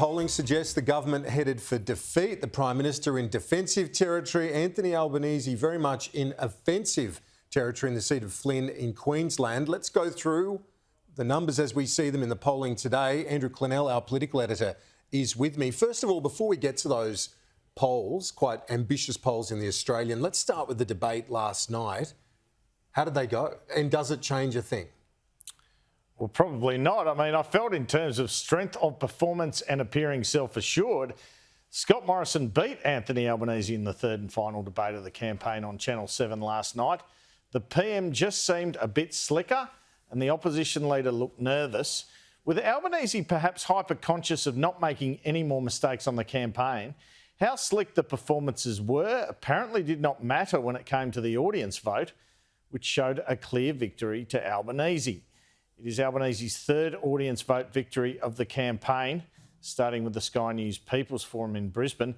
Polling suggests the government headed for defeat. The Prime Minister in defensive territory, Anthony Albanese very much in offensive territory in the seat of Flynn in Queensland. Let's go through the numbers as we see them in the polling today. Andrew Clennell, our political editor, is with me. First of all, before we get to those polls, quite ambitious polls in the Australian, let's start with the debate last night. How did they go? And does it change a thing? Well, probably not. I mean, I felt in terms of strength of performance and appearing self-assured, Scott Morrison beat Anthony Albanese in the third and final debate of the campaign on Channel 7 last night. The PM just seemed a bit slicker and the opposition leader looked nervous. With Albanese perhaps hyper-conscious of not making any more mistakes on the campaign, how slick the performances were apparently did not matter when it came to the audience vote, which showed a clear victory to Albanese. It is Albanese's third audience vote victory of the campaign, starting with the Sky News People's Forum in Brisbane.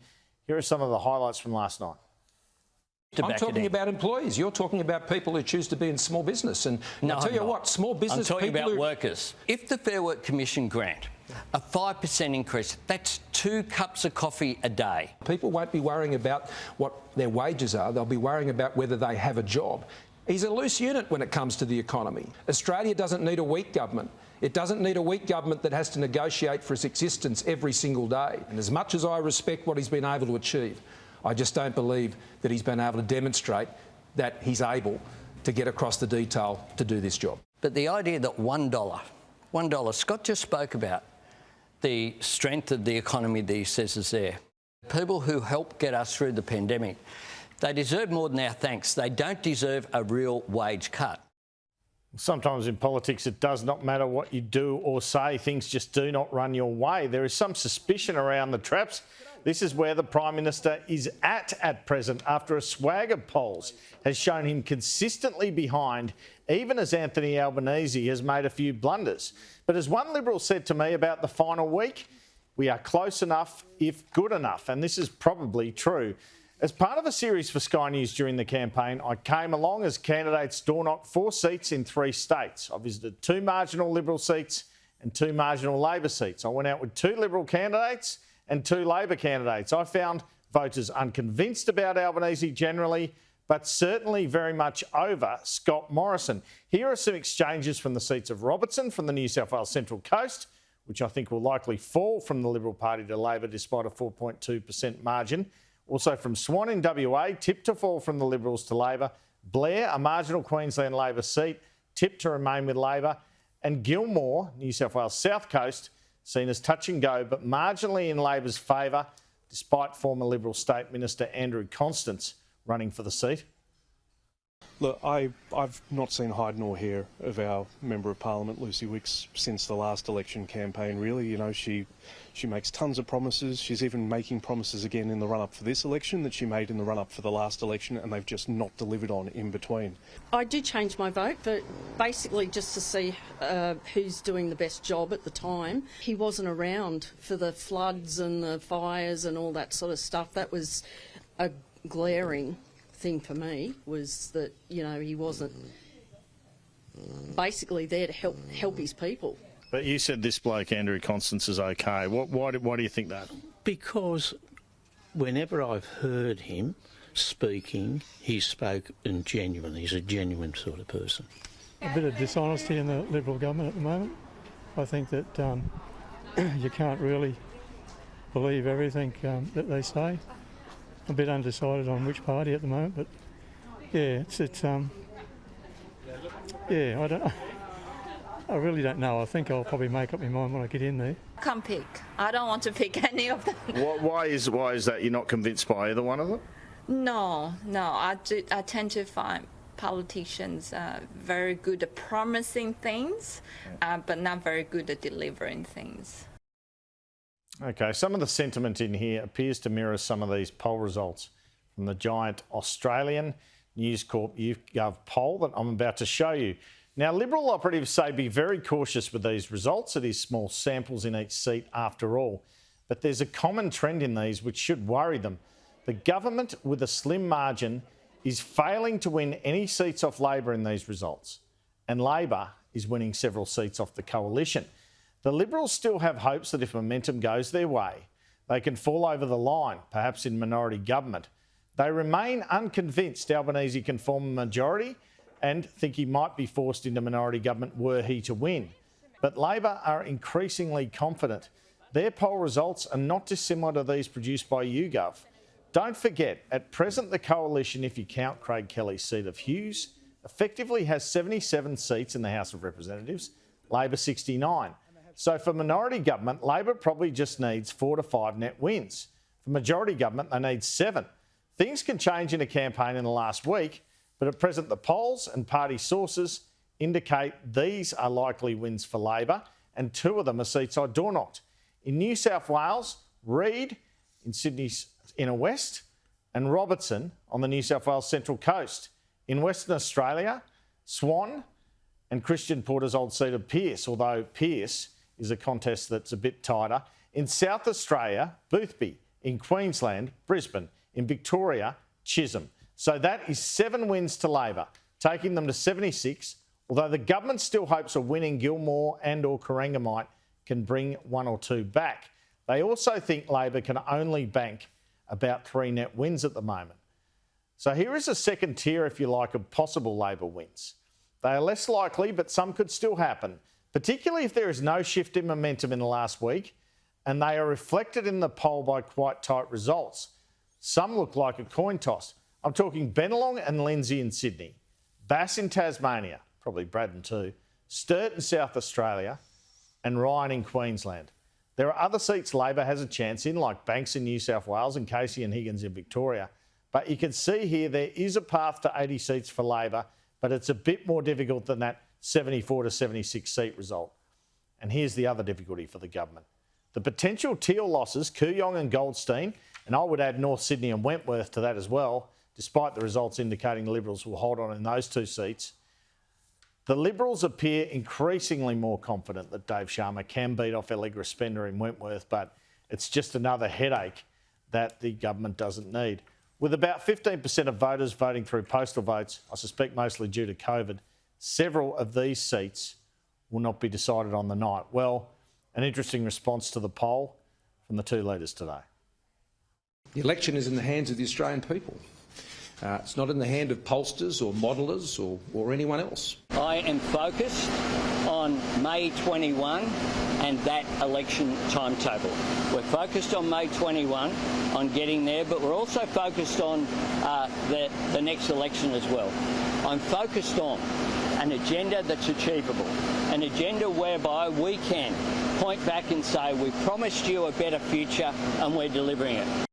Here are some of the highlights from last night. I'm talking about employees. You're talking about people who choose to be in small business. And no, I'll tell you what, small business people... I'm talking about workers. If the Fair Work Commission grant a 5% increase, that's 2 cups of coffee a day. People won't be worrying about what their wages are. They'll be worrying about whether they have a job. He's a loose unit when it comes to the economy. Australia doesn't need a weak government. It doesn't need a weak government that has to negotiate for its existence every single day. And as much as I respect what he's been able to achieve, I just don't believe that he's been able to demonstrate that he's able to get across the detail to do this job. But the idea that $1, Scott just spoke about the strength of the economy that he says is there. People who helped get us through the pandemic, they deserve more than our thanks. They don't deserve a real wage cut. Sometimes in politics it does not matter what you do or say, things just do not run your way. There is some suspicion around the traps. This is where the Prime Minister is at present after a swag of polls has shown him consistently behind, even as Anthony Albanese has made a few blunders. But as one Liberal said to me about the final week, we are close enough if good enough, and this is probably true. As part of a series for Sky News during the campaign, I came along as candidates door-knocked 4 seats in 3 states. I visited 2 marginal Liberal seats and 2 marginal Labor seats. I went out with 2 Liberal candidates and 2 Labor candidates. I found voters unconvinced about Albanese generally, but certainly very much over Scott Morrison. Here are some exchanges from the seats of Robertson from the New South Wales Central Coast, which I think will likely fall from the Liberal Party to Labor despite a 4.2% margin. Also from Swan in WA, tipped to fall from the Liberals to Labor. Blair, a marginal Queensland Labor seat, tipped to remain with Labor. And Gilmore, New South Wales South Coast, seen as touch and go, but marginally in Labor's favour, despite former Liberal State Minister Andrew Constance running for the seat. Look, I've not seen hide nor hair of our Member of Parliament, Lucy Wicks, since the last election campaign, really. You know, she makes tons of promises. She's even making promises again in the run-up for this election that she made in the run-up for the last election, and they've just not delivered on in between. I did change my vote, but basically just to see who's doing the best job at the time. He wasn't around for the floods and the fires and all that sort of stuff. That was a glaring thing for me, was that, you know, he wasn't basically there to help his people. But you said this bloke, Andrew Constance, is okay. Why do you think that? Because whenever I've heard him speaking, he spoke in genuine. He's a genuine sort of person. A bit of dishonesty in the Liberal government at the moment. I think that you can't really believe everything that they say. A bit undecided on which party at the moment, but yeah, I really don't know. I think I'll probably make up my mind when I get in there. Can't pick. I don't want to pick any of them. Why is that? You're not convinced by either one of them? No. I tend to find politicians very good at promising things, but not very good at delivering things. Okay, some of the sentiment in here appears to mirror some of these poll results from the giant Australian News Corp YouGov poll that I'm about to show you. Now, Liberal operatives say be very cautious with these results. It is small samples in each seat after all. But there's a common trend in these which should worry them. The government, with a slim margin, is failing to win any seats off Labor in these results. And Labor is winning several seats off the coalition. The Liberals still have hopes that if momentum goes their way, they can fall over the line, perhaps in minority government. They remain unconvinced Albanese can form a majority and think he might be forced into minority government were he to win. But Labor are increasingly confident. Their poll results are not dissimilar to these produced by YouGov. Don't forget, at present the coalition, if you count Craig Kelly's seat of Hughes, effectively has 77 seats in the House of Representatives, Labor 69. So for minority government, Labor probably just needs 4 to 5 net wins. For majority government, they need 7. Things can change in a campaign in the last week, but at present the polls and party sources indicate these are likely wins for Labor, and 2 of them are seats I door-knocked. In New South Wales, Reid in Sydney's inner west and Robertson on the New South Wales Central Coast. In Western Australia, Swan and Christian Porter's old seat of Pearce, although Pearce is a contest that's a bit tighter. In South Australia, Boothby. In Queensland, Brisbane. In Victoria, Chisholm. So that is 7 wins to Labor, taking them to 76, although the government still hopes a winning Gilmore and or Corangamite can bring 1 or 2 back. They also think Labor can only bank about 3 net wins at the moment. So here is a second tier, if you like, of possible Labor wins. They are less likely, but some could still happen, particularly if there is no shift in momentum in the last week, and they are reflected in the poll by quite tight results. Some look like a coin toss. I'm talking Bennelong and Lindsay in Sydney, Bass in Tasmania, probably Braddon too, Sturt in South Australia, and Ryan in Queensland. There are other seats Labor has a chance in, like Banks in New South Wales and Casey and Higgins in Victoria. But you can see here there is a path to 80 seats for Labor, but it's a bit more difficult than that 74 to 76 seat result. And here's the other difficulty for the government. The potential Teal losses, Kooyong and Goldstein, and I would add North Sydney and Wentworth to that as well, despite the results indicating the Liberals will hold on in those 2 seats. The Liberals appear increasingly more confident that Dave Sharma can beat off Allegra Spender in Wentworth, but it's just another headache that the government doesn't need. With about 15% of voters voting through postal votes, I suspect mostly due to COVID, several of these seats will not be decided on the night. Well, an interesting response to the poll from the 2 leaders today. The election is in the hands of the Australian people. It's not in the hand of pollsters or modellers or anyone else. I am focused on May 21 and that election timetable. We're focused on May 21 on getting there, but we're also focused on the next election as well. I'm focused on an agenda that's achievable, an agenda whereby we can point back and say we promised you a better future and we're delivering it.